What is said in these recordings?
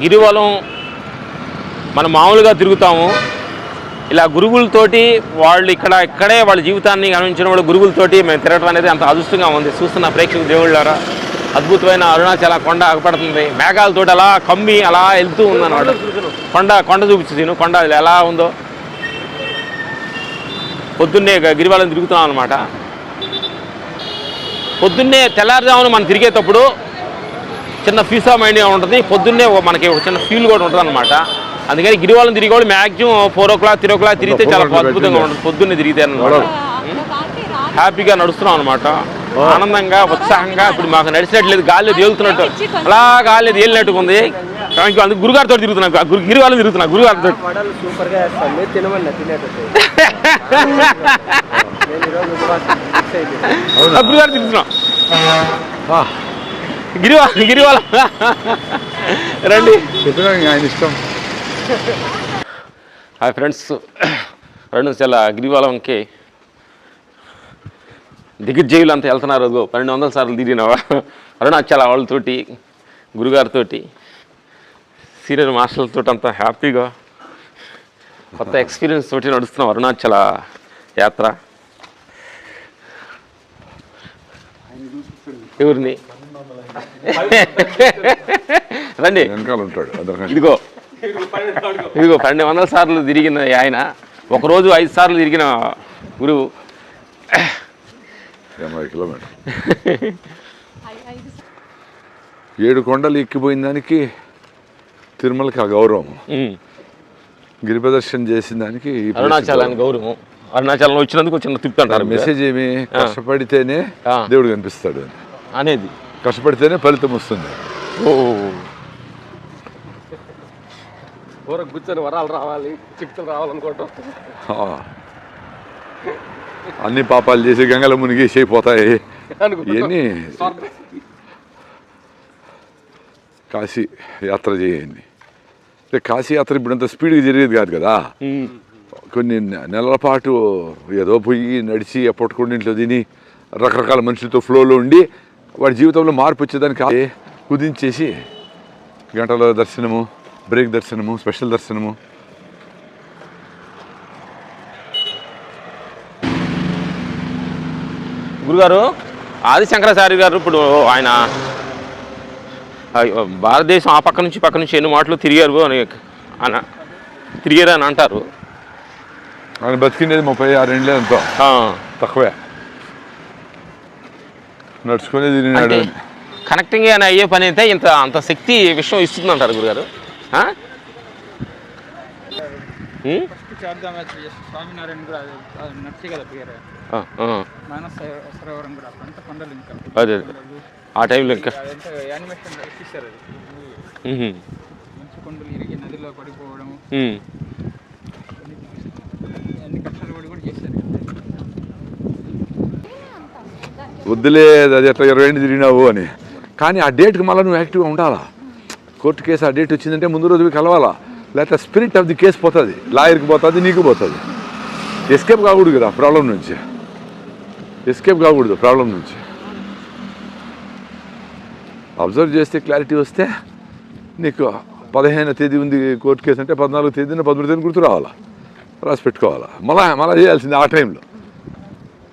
గిరివలం మనం మామూలుగా తిరుగుతాము. ఇలా గురువులతోటి వాళ్ళు ఇక్కడే వాళ్ళ జీవితాన్ని గమనించిన వాళ్ళు గురువులతోటి మేము తిరగడం అనేది అంత అదృష్టంగా ఉంది. చూస్తున్న ప్రేక్షక దేవుళ్ళారా, అద్భుతమైన అరుణాచల కొండ ఆగపడుతుంది. మేఘాలతోటి అలా కమ్మి అలా వెళ్తూ ఉందన్నమాట. కొండ చూపించు, కొండ ఎలా ఉందో. పొద్దున్నే గిరివలం తిరుగుతున్నాం అనమాట. పొద్దున్నే తెల్లారుజామున మనం తిరిగేటప్పుడు చిన్న పీస్ ఆఫ్ మైండ్గా ఉంటుంది. పొద్దున్నే మనకి ఒక చిన్న ఫీల్ కూడా ఉంటుంది అనమాట. అందుకని గిరివలం తిరిగి కూడా మ్యాక్సిమం 4 o'clock 3 o'clock తిరిగితే చాలా అద్భుతంగా ఉంటుంది. పొద్దున్నే తిరిగితే అనమాట. హ్యాపీగా నడుస్తున్నాం అనమాట, ఆనందంగా ఉత్సాహంగా. ఇప్పుడు మాకు నడిచినట్లేదు, గాలి తేలుతున్నట్టు, అలా గాలి తేలినట్టుగా ఉంది. అందుకు గురుగారితో తిరుగుతున్నాం, గిరివలం తిరుగుతున్నా గురుగారితో. గురుగారు తిరుగుతున్నాం, గిరివలం రండి. ఆయన ఇష్టం. హాయ్ ఫ్రెండ్స్, అరుణాచల గిరివలంకి దిగ్విజయులు అంతా వెళ్తున్నారు. 1200 సార్లు తిరిగినావా అరుణాచల వాళ్ళతోటి, గురుగారితోటి, సీనియర్ మాస్టర్లతో అంతా హ్యాపీగా కొత్త ఎక్స్పీరియన్స్ తోటి నడుస్తున్నాం అరుణాచల యాత్ర. ఎవరిని రండి, ఇదిగో 1200 సార్లు తిరిగిన ఆయన, ఒకరోజు 5 సార్లు తిరిగిన గురువు. 80 కిలోమీటర్ 7 కొండలు ఎక్కిపోయిన దానికి తిరుమలకి ఆ గౌరవం, గిరి ప్రదర్శన చేసిన దానికి అరుణాచలానికి గౌరవం. అరుణాచలం వచ్చినందుకు చిన్న తిప్పి అంటారు. మెసేజ్ ఏమి, కష్టపడితేనే దేవుడు కనిపిస్తాడు అనేది, కష్టపడితేనే ఫలితం వస్తుంది. కూర్చొని వరాలు రావాలి, చిక్కులు రావాలనుకోవటం. అన్ని పాపాలు చేసి గంగల మునిగేసి అయిపోతాయి ఇవన్నీ. కాశీ యాత్ర చేయండి. కాశీ యాత్ర ఇప్పుడు అంత స్పీడ్గా జరిగేది కాదు కదా. కొన్ని నెలల పాటు ఏదో పోయి నడిచి ఎప్పటికొండింట్లో తిని రకరకాల మనుషులతో ఫ్లోలో ఉండి వాడి జీవితంలో మార్పు వచ్చేదానికి కుదించేసి గంటల దర్శనము, బ్రేక్ దర్శనము, స్పెషల్ దర్శనము. గురుగారు ఆదిశంకరాచార్య గారు ఇప్పుడు ఆయన భారతదేశం ఆ పక్క నుంచి ఎన్ని మాటలు తిరిగారు అని అంటారు. ఆయన బతికిండేది 36 ఏళ్ళే, ఎంతో తక్కువే నడుచుకునేది. కనెక్టింగ్ అని అయ్యే పని అయితే అంత శక్తి విషయం ఇస్తుంది అంటారు గురుగారు. అదే ఆ టైంలో ఇంకా వద్దులే అది ఎట్లా 20 తిరిగినావు అని. కానీ ఆ డేట్కి మళ్ళీ నువ్వు యాక్టివ్గా ఉండాలా. కోర్టు కేసు ఆ డేట్ వచ్చిందంటే ముందు రోజు కలవాలా, లేకపోతే స్పిరిట్ ఆఫ్ ది కేసు పోతుంది, లాయర్కి పోతుంది, నీకు పోతుంది. ఎస్కేప్ కాకూడదు కదా ప్రాబ్లం నుంచి, ఎస్కేప్ కాకూడదు ప్రాబ్లం నుంచి. అబ్జర్వ్ చేస్తే క్లారిటీ వస్తే నీకు 15వ తేదీ ఉంది కోర్టు కేసు అంటే 14వ తేదీన 13వ తేదీన గుర్తు రావాలా, రాసి పెట్టుకోవాలా. మళ్ళా చేయాల్సింది ఆ టైంలో.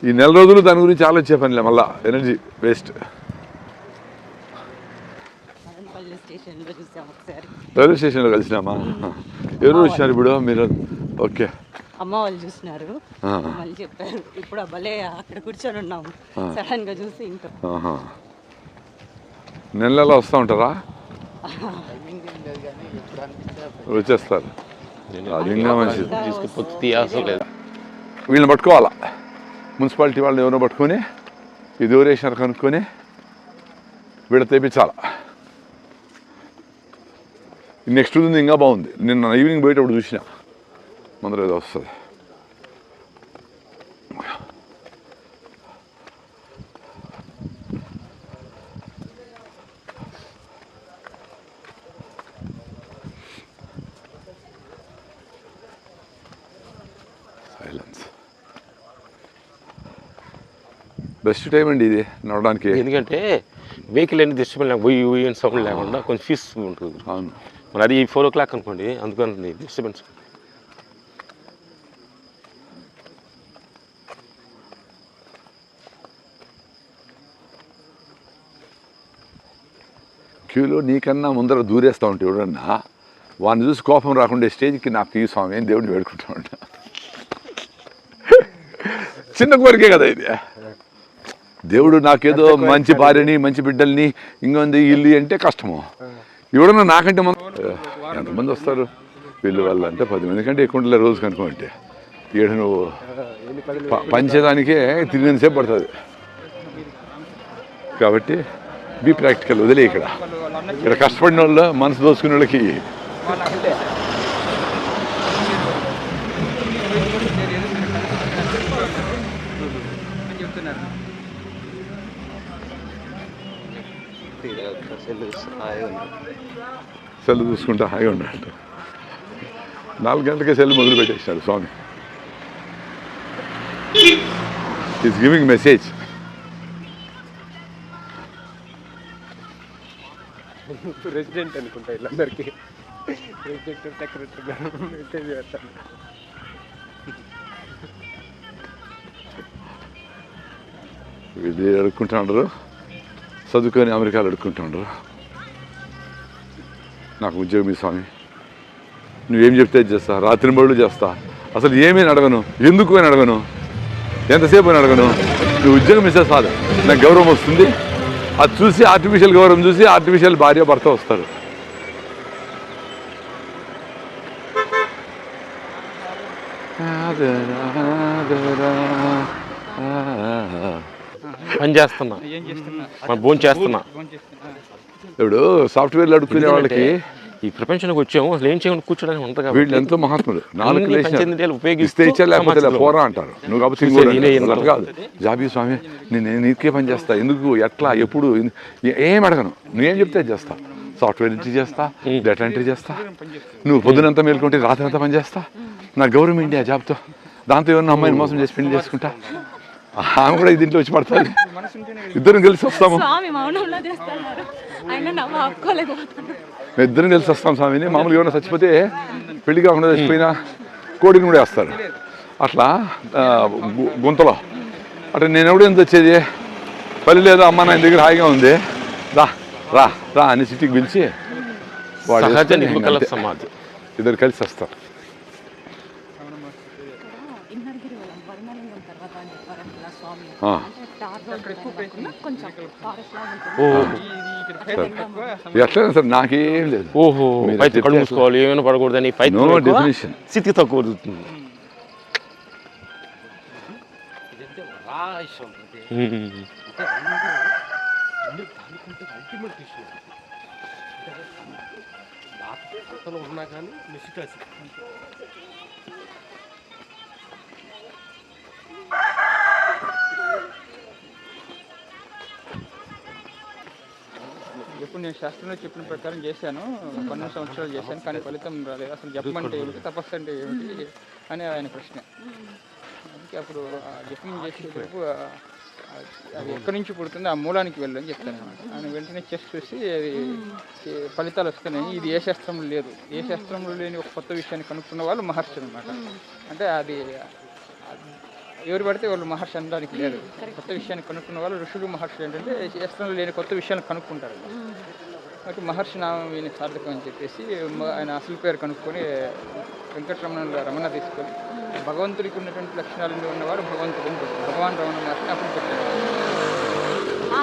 ఈ నెల రోజులు దాని గురించి ఆలోచించే పనిలే, మళ్ళీ ఎనర్జీ వేస్ట్. రైల్వే స్టేషన్లో కలిసినామా? ఎవరు వచ్చినారు ఇప్పుడు మీరు? ఓకే, అమ్మ వాళ్ళు చూసినారు, మళ్ళీ చెప్పారు. ఇప్పుడు భలే అక్కడ కూర్చొని ఉన్నాము, సడన్ గా చూసి ఇంకా నెలలో వస్తూ ఉంటారా? వచ్చేస్తారు, అది ఇంకా మంచిది. వీళ్ళని పట్టుకోవాలా, మున్సిపాలిటీ వాళ్ళని ఎవరో పట్టుకొని ఇది ఎవరేసినారు కనుక్కొని వీళ్ళ తెప్పించాలా. నెక్స్ట్ ఉంది ఇంకా బాగుంది. నిన్న ఈవినింగ్ పోయేటప్పుడు చూసిన ముందర ఏదో వస్తుంది. సైలెన్స్ బెస్ట్ టైం అండి ఇది నడవడానికి. ఎందుకంటే వెహికల్ అన్ని డిస్టర్బెన్స్ పోయి సౌండ్ లేకుండా కొంచెం పీస్ఫుల్ ఉంటుంది. అవును. మరి అది 4 o'clock అనుకోండి, అందుకని డిస్టర్బెన్స్. క్యూలో నీకన్నా ముందర దూరేస్తూ ఉంటే ఎవడన్నా వాడిని చూసి కోపం రాకుండా స్టేజ్కి నాకు ఈ స్వామి అని దేవుడిని వేడుకుంటా ఉంటా. చిన్న కోరికే కదా ఇది. దేవుడు నాకేదో మంచి భార్యని మంచి బిడ్డల్ని ఇంకొంది ఇల్లు అంటే కష్టము. ఎవడన్నా నాకంటే ఎంతమంది వస్తారు వీళ్ళు వాళ్ళు అంటే 10 మంది కంటే ఎక్కువ ఉండలే రోజుకి అనుకోండి. ఈడ నువ్వు పంచేదానికే తిరిగినంతసేపు పడుతుంది. కాబట్టి బీ ప్రాక్టికల్, వదిలే. ఇక్కడ కష్టపడిన వాళ్ళు మనసు దోసుకునే వాళ్ళకి సెల్ చూసుకుంటా హాయిగా ఉన్నాడు. 4 గంటలకే సెల్ మొదలు పెట్టేసినాడు స్వామి. Is giving message. రెసిడెంట్ అనుకుంటా వీళ్ళందరికీ. రెసిడెంట్ సెక్రటరీ మెసేజ్ చేస్తాను. వీళ్ళు అడుక్కుంటున్నారు, చదువుకొని అమెరికాలో అడుక్కుంటున్నారు. నాకు ఉద్యోగం ఈ స్వామి, నువ్వేం చెప్తే చేస్తా, రాత్రి బళ్ళు చేస్తా, అసలు ఏమీ అడగను, ఎందుకు అని అడగను, ఎంతసేపు అని అడగను. నువ్వు ఉద్యోగం ఇస్తే చాలు, నాకు గౌరవం వస్తుంది. అది చూసి ఆర్టిఫిషియల్ గౌరవం చూసి ఆర్టిఫిషియల్ భార్య భర్త వస్తారు. పని చేస్తున్నా, భోజనం చేస్తున్నా. ఇప్పుడు సాఫ్ట్వేర్లు అడుక్కునే వాళ్ళకి ఈ ప్రపంచానికి వచ్చాము, అసలు ఏం చేయకుండా కూర్చోడానికి ఉంటుంది. వీళ్ళు ఎంతో మహాత్ములు. 4 ఉపయోగిస్తే ఇస్తే ఇచ్చా లేకపోతే పోరా అంటారు. నువ్వు కాబట్టి కాదు జాబీ స్వామి, నేను నీకే పని చేస్తా, ఎందుకు ఎట్లా ఎప్పుడు ఏం అడగను, నువ్వేం చెప్తే చేస్తా. సాఫ్ట్వేర్ ఎంట్రీ చేస్తా, డేటా ఎంట్రీ చేస్తా, నువ్వు పొద్దునంతా మేలుకుంటే రాత్రి అంతా పని చేస్తా. నాకు గౌరవం ఏంటి ఆ జాబ్తో? దాంతో ఏమన్నా అమ్మాయిని మోసం చేసి పెళ్లి చేసుకుంటా, ఆమె కూడా దీంట్లో వచ్చి పడుతుంది. ఇద్దరం కలిసి వస్తాము, ఇద్దరం కలిసి వస్తాం స్వామిని. మామూలుగా ఏమైనా చచ్చిపోతే పెళ్లి కాకుండా చచ్చిపోయినా కోడిని కూడా వేస్తారు అట్లా గుంతలో. అట్లా నేను ఎవడేంత వచ్చేది, పని లేదా అమ్మ నా దగ్గర హాయిగా ఉంది, రా రా రా అని సిటీకి పిలిచి వాడు ఇద్దరు కలిసి వస్తారు. ఎట్లయినా సార్ నాకేం లేదు. ఓహో, కళ్ళు మూసుకోవాలి, ఏమైనా పడకూడదని డెఫినేషన్ స్థితి తక్కువ. ఉన్నా కానీ మిస్టేక్ ఎప్పుడు నేను శాస్త్రంలో చెప్పిన ప్రకారం చేశాను, 12 సంవత్సరాలు చేశాను, కానీ ఫలితం రాలేదు. అసలు జపం అంటే ఏమిటి, తపస్సు అంటే ఏమిటి అని ఆయన ప్రశ్న. అందుకే అప్పుడు జపం చేసేటప్పుడు అది ఎక్కడి నుంచి పుడుతుందో ఆ మూలానికి వెళ్ళని చెప్తాను అనమాట. ఆయన వెంటనే చెస్ చూసి అది ఫలితాలు వస్తున్నాయి. ఇది ఏ శాస్త్రంలో లేదు, ఏ శాస్త్రంలో లేని ఒక కొత్త విషయాన్ని కనుక్కున్న వాళ్ళు మహర్షి అనమాట. అంటే అది ఎవరు పడితే వాళ్ళు మహర్షి అనడానికి లేదు. కొత్త విషయాన్ని కనుక్కున్న వాళ్ళు ఋషులు మహర్షులు. ఏంటంటే శాస్త్రంలో లేని కొత్త విషయాన్ని కనుక్కుంటారు. కాబట్టి మహర్షి నామం వీని సార్థకం అని చెప్పేసి ఆయన అసలు పేరు కనుక్కొని వెంకటరమణ రమణ తీసుకొని భగవంతుడికి ఉన్నటువంటి లక్షణాలు ఉన్నవాడు భగవంతుడు భగవాన్ రమణ మహర్షిని అప్పుడు పెట్టారు.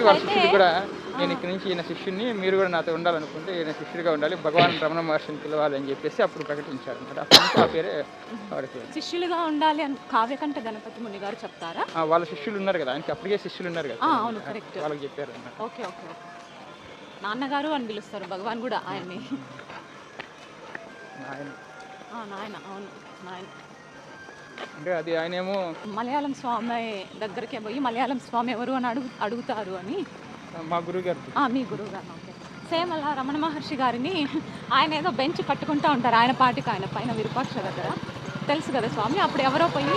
వాళ్ళ శిష్యుడు కూడా నేను ఇక్కడి నుంచి ఈయన శిష్యుని, మీరు కూడా నాతో ఉండాలనుకుంటే ఈయన శిష్యుడిగా ఉండాలి, భగవాన్ రమణ మహర్షిని పిలవాలి అని చెప్పేసి అప్పుడు ప్రకటించారు అనమాట. అప్పుడు ఆ పేరే వాడికి శిష్యులుగా ఉండాలి అని కావ్యకంఠ గణపతి ముని గారు చెప్తారా? వాళ్ళ శిష్యులు ఉన్నారు కదా, ఆయనకి అప్పటికే శిష్యులు ఉన్నారు కదా, అవును కరెక్ట్, వాళ్ళకి చెప్పారు అన్నమాట. ఓకే ఓకే, నాన్నగారు అని పిలుస్తారు భగవాన్ కూడా ఆయన్ని. నాయన, అవును నాయన. అంటే అది ఆయనేమో మలయాళం స్వామి దగ్గరికి పోయి మలయాళం స్వామి ఎవరు అని అడుగుతారు అని మా గురువు గారు, మీ గురువు గారు. ఓకే, సేమ్ అలా రమణ మహర్షి గారిని ఆయన ఏదో బెంచ్ కట్టుకుంటూ ఉంటారు ఆయన పాటికి, ఆయన పైన విరూపాక్ష దగ్గర తెలుసు కదా స్వామి. అప్పుడు ఎవరో పోయి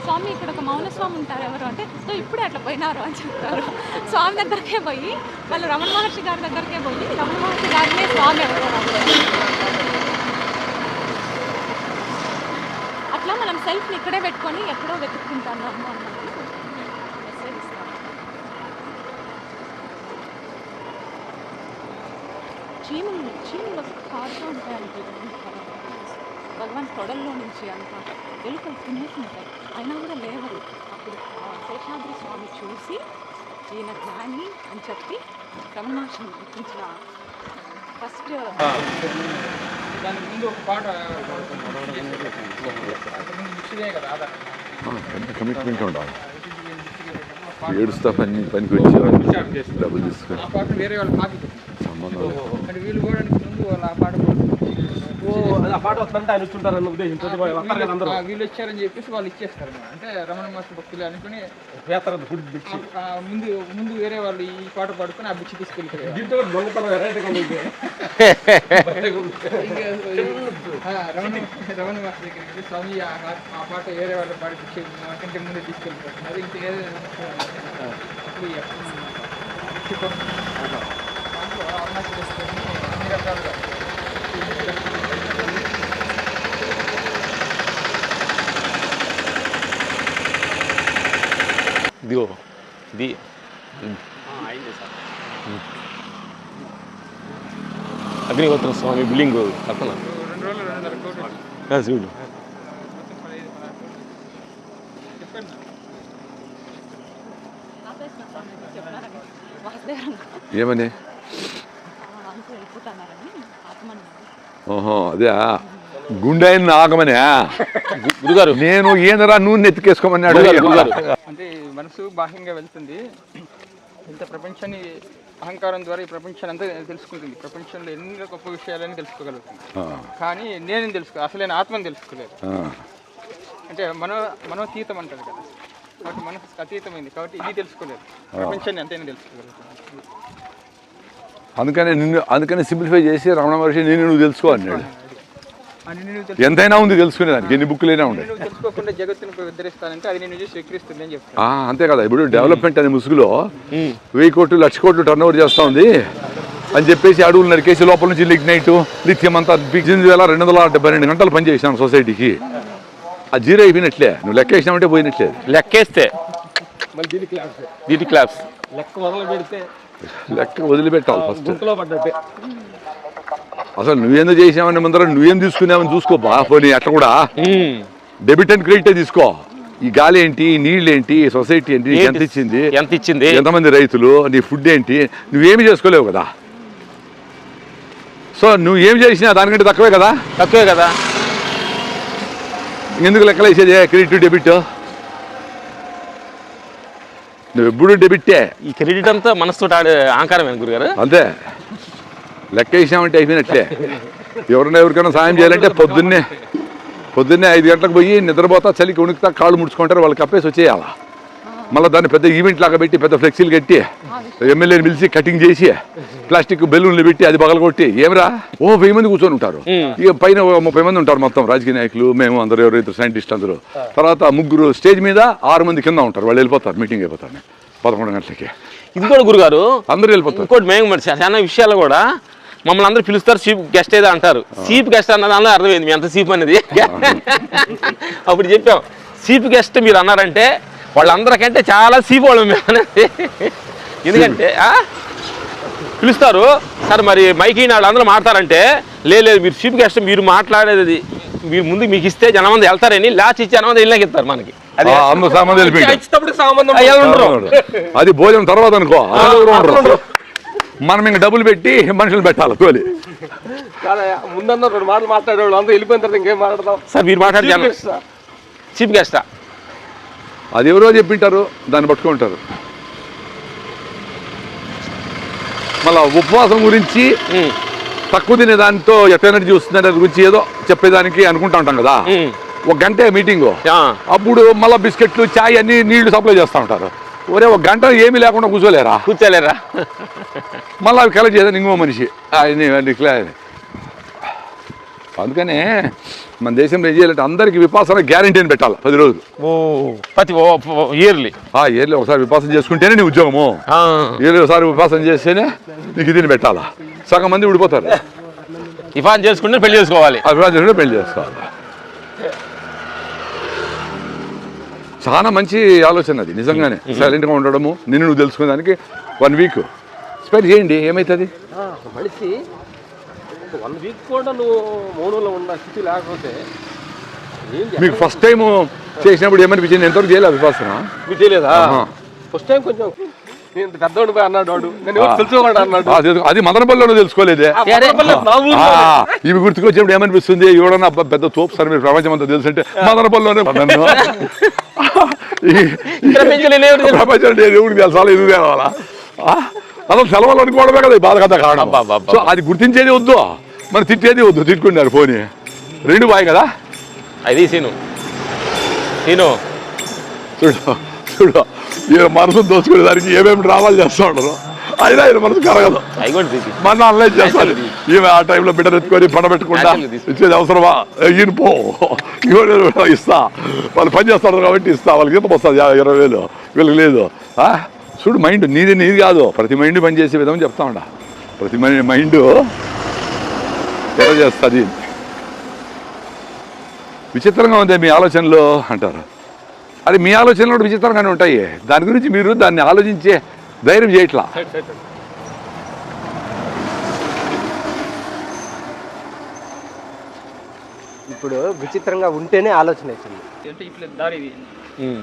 స్వామి ఇక్కడ ఒక మౌన స్వామి ఉంటారు ఎవరు అంటే సో ఇప్పుడే అట్లా పోయినారు అని చెప్తారు. స్వామి దగ్గరికే పోయి వాళ్ళు రమణ మహర్షి గారి దగ్గరికే పోయి రమణ మహర్షి గారినే స్వామి అవుతారు. అట్లా మనం సెల్ఫ్ని ఇక్కడే పెట్టుకొని ఎక్కడో వెతుక్కుంటాము అన్నది మెసేజ్ ఇస్తాం. చీమలు కారుగా ఉంటాయంటే భగవాన్ తొడల్లో నుంచి అంతా ఎలుకలు తినేసి ఉంటాయి, అయినా కూడా లేవరు. అప్పుడు శేషాద్రి స్వామి చూసి ఈయన జ్ఞాని అని చెప్పి రమణ మహర్షిని గుర్తించిన ఫస్ట్. దాని ముందు ఒక పాట కదా కమిట్మెంట్ ఉండాలి. ఏడుస్తా పనికి వచ్చి డబ్బులు తీసుకొని ఆ పాట వేరే వాళ్ళు కాపీ సంబంధం అంటే వీళ్ళు కూడా ముందు వాళ్ళు ఆ పాట ఆ పాట వస్తుంటే ఆయన వచ్చుంటారన్న ఉద్దేశంతో వీళ్ళు వచ్చారని చెప్పేసి వాళ్ళు ఇచ్చేస్తారు. అంటే రమణ మహర్షి భక్తులు అనుకుని ముందు వేరే వాళ్ళు ఈ పాట పాడుకొని ఆ బిచ్చి తీసుకెళ్తారు. దీంతో దొంగతనం వెరైటీగా ఉంది. రమణ మహర్షి దగ్గరికి స్వామి ఆ పాట వేరే వాళ్ళు పాడిపించే మాకంటే ముందే తీసుకెళ్తారు. అది ఇంకా ఏదైనా అప్పుడు అన్ని రకాలుగా ఇదిగో ఇది అగ్నిహోత్ర స్వామి బిల్డింగ్ పక్కన 2 రోజులు 2.5 కోట్లు చూడు. ఏమని అంతా వెళ్ళిపోతున్నారని ఆత్మని ఓహో అదే గుండెని ఆగమనే గురుగారు నేను ఏందరా నూనె ఎత్తుకేసుకోమన్నాడు. గురుగారు అంటే మనసు బాహ్యంగా వెళ్తుంది. ఇంత ప్రపంచాన్ని అహంకారం ద్వారా ఈ ప్రపంచాన్ని అంతా తెలుసుకుంటుంది. ప్రపంచంలో ఎన్ని గొప్ప విషయాలని తెలుసుకోగలుగుతుంది. కానీ నేను అసలైన ఆత్మని తెలుసుకోలేదు. అంటే మనోతీతం అంటారు కదా, కాబట్టి మనసు అతీతమైంది కాబట్టి ఇది తెలుసుకోలేదు. ప్రపంచాన్ని అంతైనా తెలుసుకోగలుగుతుంది. అందుకని సింప్లిఫై చేసి రమణ మహర్షి నేను నువ్వు తెలుసుకో అన్నాడు. అని నేను ఎంతైనా ఉంది తెలుసుకునేదానికి, ఎన్ని బుక్కులైనా ఉండే. నువ్వు తెలుసుకోకుండా జగత్తుని ఉద్ధరిస్తానంటే అది నేను చూసి స్వీకరిస్తుంది అని చెప్తాను. అంతే కదా. ఇప్పుడు డెవలప్మెంట్ అనే ముసుగులో 1000 కోట్లు 1,00,000 కోట్లు టర్న్ ఓవర్ చేస్తూ ఉంది అని చెప్పేసి అడుగులు నరికేసి లోపల నుంచి లిగ్నైట్ లిథియం అంతా 8,272 గంటలు పనిచేసినాను సొసైటీకి. ఆ జీరో అయిపోయినట్లే. నువ్వు లెక్క వేసినామంటే పోయినట్లే. లెక్కేస్తే దీటి క్లాప్స్ లెక్క మొదలు పెడితే లెక్క వదిలిపెట్టాలి ఫస్ట్. గుంటలో పడ్డట్టే. అసలు నువ్వేందో చేసావని ముందర నువ్వేం తీసుకున్నావని చూసుకో. పోనీ అట్లా కూడా డెబిట్ అండ్ క్రెడిట్ తీసుకో. ఈ గాలి ఏంటి, నీళ్ళు ఏంటి, సొసైటీ ఏంటి, ఎంత ఇచ్చింది, ఎంతమంది రైతులు, నీ ఫుడ్ ఏంటి, నువ్వేమి చేసుకోలేవు కదా. సో నువ్వు ఏం చేసినా దానికంటే తక్కువే కదా. ఎందుకు లెక్కలు వేసేది క్రెడిట్ డెబిట్? నువ్వు ఎప్పుడు డెబిట్టే. ఈ క్రెడిట్ అంతా మనసుతో ఆడే అహంకారమే గురుగారు. అంతే. లెక్క వేసామంటే అయిపోయినట్లే. ఎవరికైనా సాయం చేయాలంటే పొద్దున్నే 5 గంటలకు పోయి నిద్రపోతా, చలికి ఉణుకుతా, కాళ్ళు ముడుచుకుంటారు, వాళ్ళకి కప్పేసి వచ్చేయాల. మళ్ళీ దాన్ని పెద్ద ఈవెంట్ లాగా పెట్టి పెద్ద ఫ్లెక్సీలు కట్టి ఎమ్మెల్యేని పిలిచి కటింగ్ చేసి ప్లాస్టిక్ బెలూన్లు పెట్టి అది పగలగొట్టి ఏమరా 1000 మంది కూర్చొని ఉంటారు. ఇక పైన 30 మంది ఉంటారు మొత్తం రాజకీయ నాయకులు, మేము అందరూ, ఎవరైతే సైంటిస్ట్ అందరూ. తర్వాత 3 స్టేజ్ మీద 6 మంది కింద ఉంటారు. వాళ్ళు వెళ్ళిపోతారు, మీటింగ్ అయిపోతారు 11 గంటలకి. ఇది కూడా గురుగారు అందరూ వెళ్ళిపోతారు. ఇంకోటి మేము చాలా విషయాలు కూడా మమ్మల్ని అందరూ పిలుస్తారు, చీఫ్ గెస్ట్ ఏదో అంటారు. చీఫ్ గెస్ట్ అన్న దానిలో అర్థమైంది మీ ఎంత చీఫ్ అనేది. అప్పుడు చెప్పాం చీఫ్ గెస్ట్ మీరు అన్నారంటే వాళ్ళందరికంటే చాలా చీఫ్ వాళ్ళు మేము అనేది. ఎందుకంటే పిలుస్తారు సార్, మరి మైకి వాళ్ళు అందరూ మాట్లాడారంటే లేదు మీరు చీఫ్ గెస్ట్, మీరు మాట్లాడేది మీరు ముందు మీకు ఇస్తే జనం మంది వెళ్తారని లాస్ట్ ఇచ్చి జనం మంది వెళ్ళాక ఇస్తారు మనకి. అది భోజనం తర్వాత అనుకో. మనం ఇంక డబ్బులు పెట్టి మనుషులు పెట్టాలి తోలి. ముందన్న 2 మాటలు మాట్లాడేవాళ్ళు అందరూ వెళ్ళిపోయిన తర్వాత ఇంకేం మాట్లాడతాం సార్. మీరు మాట్లాడే చీఫ్ గెస్టా అది ఎవరో చెప్పింటారు, దాన్ని పట్టుకుంటారు. మళ్ళా ఉపవాసం గురించి తక్కువ తినే దానితో ఎనర్జీ వస్తుంది దాని గురించి ఏదో చెప్పేదానికి అనుకుంటా ఉంటాం కదా. 1 గంటే మీటింగు, అప్పుడు మళ్ళీ బిస్కెట్లు, చాయ్ అన్ని నీళ్లు సప్లై చేస్తూ ఉంటారు. ఒరే 1 గంట ఏమీ లేకుండా కూర్చోలేరా? మళ్ళీ అవి కలెక్ట్ చేద్దాం ఇంకో మనిషి అందుకనే మన దేశంలో ఏం చేయాలంటే అందరికి విపాసన గ్యారంటీ అని పెట్టాలి 10 రోజులు. ప్రతి ఇయర్లీ ఇయర్లీ ఒకసారి విపాసన చేసుకుంటేనే నీ ఉద్యోగము, ఇయర్లీ ఒకసారి విపాసన చేస్తేనే నీకు ఇది పెట్టాలా. సగం మంది విడిపోతారు. ఇఫాన్ చేసుకుంటే పెళ్లి చేసుకోవాలి, వివాహం చేసుకుంటే పెళ్లి చేసుకోవాలి. చాలా మంచి ఆలోచన అది నిజంగానే. సైలెంట్గా ఉండడము, నిన్ను నువ్వు తెలుసుకునేదానికి 1 వీక్ స్పెండ్ చేయండి. ఏమవుతుంది మనిషి 1 వీక్ కూడా నువ్వు మౌనంలో ఉన్న స్థితి లేకపోతే మీకు ఫస్ట్ టైం చేసినప్పుడు ఏమనిపించింది? ఎంతవరకు చేయలేదు విపాసన? మీకు తెలియదా? ఫస్ట్ టైం కొంచెం నేను పెద్దోడు అన్నాడు వాడు, నేను తెలుసుకోకుండా అన్నాడు. అది మదనపల్లిలో తెలుసుకోలేదే. ఇవి గుర్తుకొచ్చినప్పుడు ఏమనిపిస్తుంది? ఎవడన్నా పెద్ద తోపు సార్ మీరు ప్రపంచం అంతా తెలుసు అంటే మదనపల్లిలోనే ప్రపంచం ఎవరికి తెలుసాలి, ఎందుకు తేవాలా? అసలు సెలవులు అనుకోవడమే కదా బాధ కథ కావడం. సో అది గుర్తించేది వద్దు, మరి తిట్టేది వద్దు. తిట్టుకున్నారు పోనీ, 2 బాయ్ కదా. అది సీను చూడు ఈయన మనసు దోచుకునే దానికి ఏమేమి డ్రామాలు చేస్తూ ఉంటారు. అయినా ఆయన మనసు కరగదు, మన అన్లైన్ చేస్తారు. ఈమె ఆ టైంలో బిడ్డను ఎత్తుకొని పడబెట్టకుండా ఇచ్చేది అవసరమా? ఈయన పో ఇస్తా, వాళ్ళు పని చేస్తారు కాబట్టి ఇస్తా. వాళ్ళకి ఎంత వస్తుంది? 20,000. వీళ్ళకి లేదు. చూడు మైండ్ నీది కాదు, ప్రతి మైండ్ పనిచేసే విధం చెప్తా ఉండ. ప్రతి మైండ్ ఎలా చేస్తుంది. విచిత్రంగా ఉంది మీ ఆలోచనలు అంటారు. అది మీ ఆలోచనలు కూడా విచిత్రంగానే ఉంటాయి. దాని గురించి మీరు దాన్ని ఆలోచించే ధైర్యం చేయట్లా. ఇప్పుడు విచిత్రంగా ఉంటేనే ఆలోచన వచ్చింది. అంటే ఇప్పుడు దారి ఇది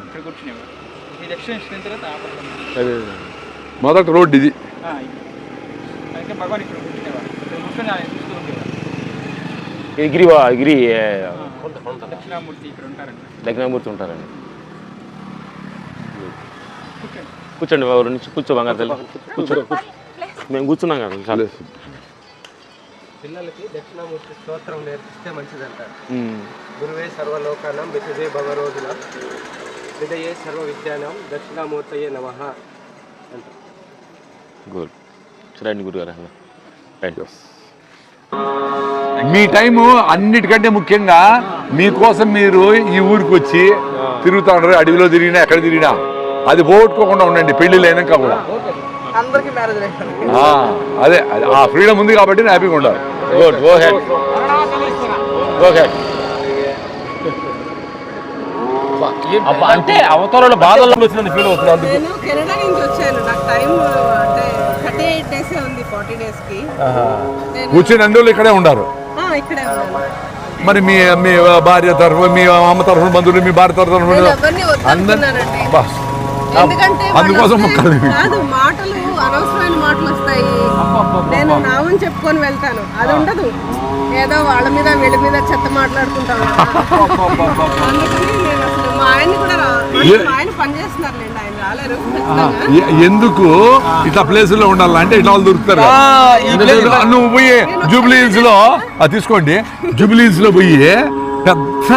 ఇక్కడ కూర్చునేవాడు, ఈ ఎక్స్టెన్షన్ అయిన తర్వాత ఆపరేషన్ మొదటి రోడ్డు ఇది. అయితే భగవాన్ ఇక్కడ కూర్చునేవాడు, ఇక్కడ కూర్చొని ఆయన చూస్తూ ఉండేవాడు. గిరి దక్షిణామూర్తి ఇక్కడ ఉంటారండి. దక్షిణామూర్తి ఉంటారండి. కూర్చోండి ఎవరి నుంచి కూర్చో బంగారు తల్లి, కూర్చో. మేము కూర్చున్నాం కదా చాలా. పిల్లలకి దక్షిణామూర్తి స్తోత్రం నేర్పిస్తే మంచిదంటారు. గురువే సర్వలోకానం వితదే భవరోధుల హృదయే సర్వ విద్యానం దక్షిణామూర్తయే నమః అంటారు. గుడ్. రండి గురుగారు. మీ టైము అన్నిటికంటే ముఖ్యంగా మీకోసం మీరు ఈ ఊరికి వచ్చి తిరుగుతూ ఉంటారు. అడవిలో తిరిగినా ఎక్కడ తిరిగినా అది పోగొట్టుకోకుండా ఉండండి. పెళ్లి అయినాక కూడా అదే ఆ ఫ్రీడమ్ ఉంది కాబట్టి హ్యాపీగా ఉండాలి. గుడ్. Go head. అంటే అవతల బాధల్లో వచ్చినందుకు ఫీల్ అవుతున్నాను. నేను కెనడా నుంచి వచ్చాను. నాకు టైం అంటే 38 days ఉంది, 40 days కి. కూర్చొని అందులో ఇక్కడే ఉండారు. ఇక్కడే ఉన్నాను. మరి మీ మీ భార్య తరఫు, మీ అమ్మ తరఫున బంధువులు, మీ భార్య తరఫున అందుకోసం కాదు, మాటలు అనవసరమైన మాటలు వస్తాయి. నేను నామని చెప్పుకొని వెళ్తాను, అది ఉండదు. ఏదో వాళ్ళ మీద వీళ్ళ మీద చెత్త మాట్లాడుకుంటాను. అందుకని నేను అసలు మా ఆయన్ని కూడా ఆయన పనిచేస్తున్నారులేండి, ఆయన రాలేరు. ఎందుకు ఇట్లా ప్లేసుల్లో ఉండాలంటే ఇట్లా వాళ్ళు దొరుకుతారు. నువ్వు పోయి జూబ్లీ హిల్స్ లో తీసుకోండి, జూబ్లీ హిల్స్ లో పోయి పెద్ద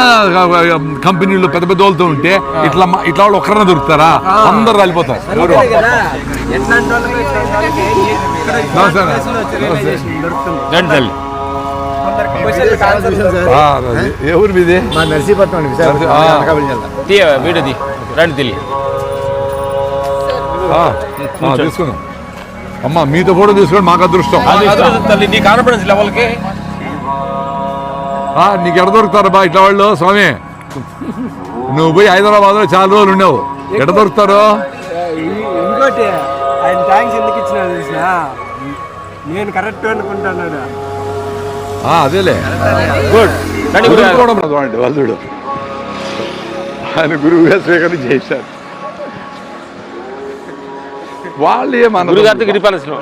కంపెనీలు పెద్ద పెద్ద వాళ్ళతో ఉంటే ఇట్లా వాళ్ళు ఒక్కరన్నా దొరుకుతారా? అందరు రాలిపోతారు. ఏ ఊరు మీది? నర్సీపట్నం వీడది రండి తెలియ తీసుకున్నాం. అమ్మా మీతో ఫోటో తీసుకోండి, మాకు అదృష్టం. నీ కాన్ఫిడెన్స్ లెవెల్కి నీకు ఎడ దొరుకుతారు బా ఇట్లా వాళ్ళు? స్వామి నువ్వు పోయి హైదరాబాద్లో చాలా రోజులు ఉండవు, ఎడ దొరుకుతారు? ఇంకోటి ఆయన థ్యాంక్స్ ఎందుకు ఇచ్చినాడు తెలిసిన, నేను కరెక్ట్ అనుకుంటున్నాడు. అదేలే గుడ్. వాళ్ళు ఆయన గురువుగా స్వీకరణ చేశారు. వాళ్ళు ఏమన్నా గురుగారితో గిరిపాలసిన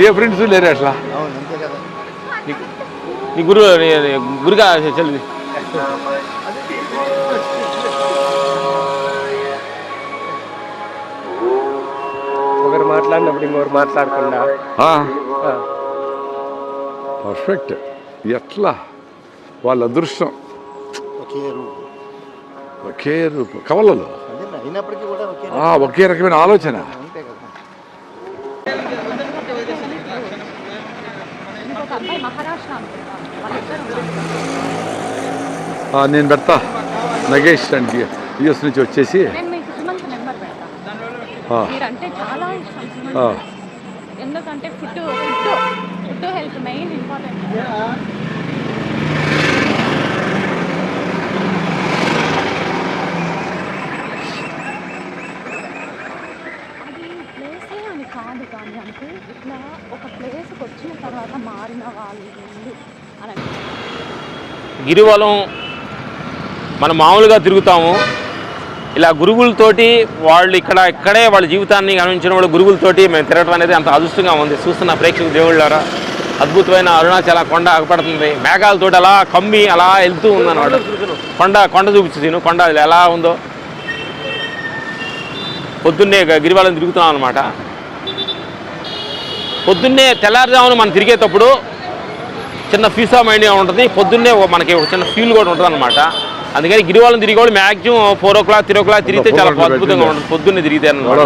ఏ ఫ్రెండ్స్ లేరు అట్లా. నీ గురుగా చెల్లి ఒకరు మాట్లాడినప్పుడు ఇంకొకరు మాట్లాడకుండా పర్ఫెక్ట్. ఎట్లా వాళ్ళ అదృష్టం. ఒకే రూపం కవలలో ఒకే రకమైన ఆలోచన. ఒక అబ్బాయి మహారాష్ట్ర అనుకుంటాను, వాళ్ళిద్దరు ఉన్నారు. నేను పెడతా నగేష్ అండి యూఎస్ నుంచి వచ్చేసి. నేను మీకు సుమంత్ నెంబర్ పెడతాను. మీరంటే చాలా ఇష్టం సుమంత్. ఎందుకంటే ఫుడ్ హెల్త్ మెయిన్ ఇంపార్టెంట్. అది ప్లేసే అని కాదు, కానీ అంటే ఇట్లా ఒక ప్లేస్కి వచ్చిన తర్వాత మారిన వాళ్ళు ఇల్లు అని. గిరివలం మనం మామూలుగా తిరుగుతాము, ఇలా గురువులతోటి వాళ్ళు ఇక్కడే వాళ్ళ జీవితాన్ని గమనించిన వాళ్ళు గురువులతోటి మేము తిరగడం అనేది అంత అదృష్టంగా ఉంది. చూస్తున్న ప్రేక్షక దేవుళ్ళారా, అద్భుతమైన అరుణాచల కొండ అగపడుతుంది, మేఘాలతోటి అలా కమ్మి అలా వెళ్తూ ఉందన్నమాట. కొండ చూపించింది, కొండ ఎలా ఉందో. పొద్దున్నే గిరివలం తిరుగుతున్నాం అనమాట. పొద్దున్నే తెల్లారుజామున మనం తిరిగేటప్పుడు చిన్న పీస్ ఆఫ్ మైండ్ ఉంటుంది, పొద్దున్నే మనకి ఒక చిన్న ఫీల్ కూడా ఉంటుంది అనమాట. అందుకని గిరివలం తిరిగి కూడా మ్యాక్సిమం 4 o'clock 3 o'clock తిరిగితే చాలా అద్భుతంగా ఉంటుంది. పొద్దున్నే తిరిగితే అనమాట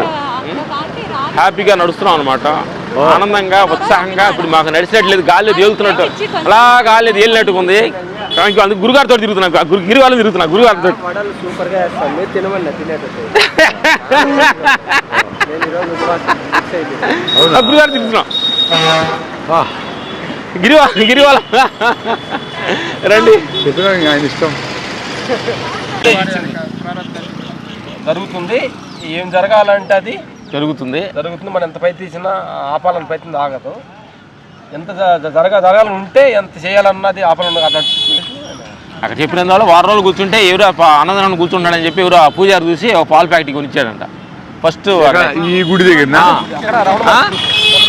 హ్యాపీగా నడుస్తున్నాం అనమాట, ఆనందంగా ఉత్సాహంగా. ఇప్పుడు మాకు నడిచినట్లేదు, గాలి తేలుతున్నట్టు, అలా గాలి తేలినట్టుగా ఉంది. అందుకు గురుగారితో తిరుగుతున్నాం, గిరివలం తిరుగుతున్నా గురుగారితో. గురుగారు తిరుగుతున్నాం, గిరివలం రండి. ఆయన ఇష్టం జరుగుతుంది. ఏం జరగాలంటే అది జరుగుతుంది. మనం ఎంత పై తీసినా ఆపాలని ప్రయత్నం ఆగదు. ఎంత జరగాలని ఉంటే ఎంత చేయాలన్నది ఆపాలని అక్కడ చెప్పినందువల్ల వారం రోజులు కూర్చుంటే ఎవరు అన్నదానం కూర్చుంటాడని చెప్పి ఎవరు పూజారి చూసి ఒక పాలు ప్యాకెట్ కొనిచ్చాడంట. ఫస్ట్ ఈ గుడి దగ్గర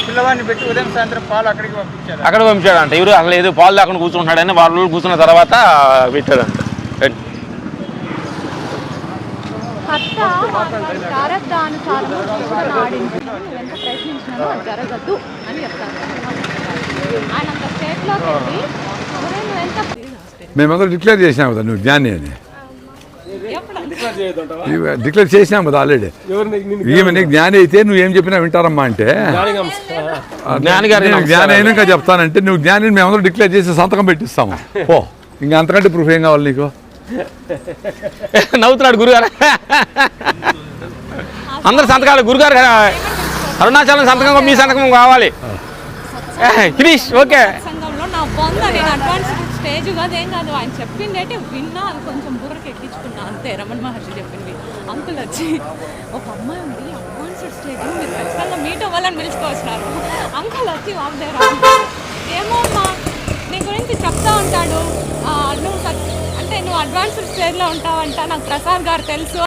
పిల్లవాడిని పెట్టి ఉదయం సాయంత్రం పాలు అక్కడికి పంపించారు. అక్కడ పంపించాడంట. ఎవరు అసలు ఏదో పాలు దాకా కూర్చుంటాడని వారం రోజులు కూర్చున్న తర్వాత పెట్టాడంట. కర్త ప్రారంధానుసారము జీవన ఆడించడం నువ్వెంత ప్రయత్నించినానో అది జరగదు అని చెప్తాను. ఆయన అంత స్టేట్లోకి వెళ్ళి నువ్వెంత మేమందరూ డిక్లేర్ చేసినాం కదా నువ్వు జ్ఞాని అని. డిక్లేర్ చేసినాం కదా ఆల్రెడీ. ఈమె నీకు జ్ఞాని అయితే నువ్వేం చెప్పినా వింటారమ్మా అంటే, జ్ఞాని అయినాక చెప్తానంటే నువ్వు జ్ఞాని మేమందరూ డిక్లేర్ చేసి సంతకం పెట్టిస్తాము. ఓ ఇంకా అంతకంటే ప్రూఫ్ ఏం కావాలి నీకు? నవ్వుతున్నాడు గురుగారు. అందరు సంతకాలు గురుగారు, అరుణాచలం సంతకం మీ సంతకం కావాలి. Finish okay. సంఘంలో నా పొంద నేను అడ్వాన్స్ స్టేజ్ కాదు ఏం కాదు, ఆయన చెప్పింది అయితే విన్నా, అది కొంచెం బుర్రకి ఎక్కించుకున్నా అంతే. రమణ మహర్షి చెప్పింది. అంకుల్ వచ్చి ఒక అమ్మాయి ఉంది అడ్వాన్స్డ్ స్టేజ్, మీరు ఖచ్చితంగా మీట్ అవ్వాలని పిలుచుకొచ్చినారు. అంకుల్ వచ్చి వాగ్దారు ఏమో అమ్మా నీ గురించి చెప్తా ఉంటాడు, నువ్వు అంటే నువ్వు అడ్వాన్స్డ్ స్టేజ్లో ఉంటావంట, నాకు ప్రసాద్ గారు తెలుసు.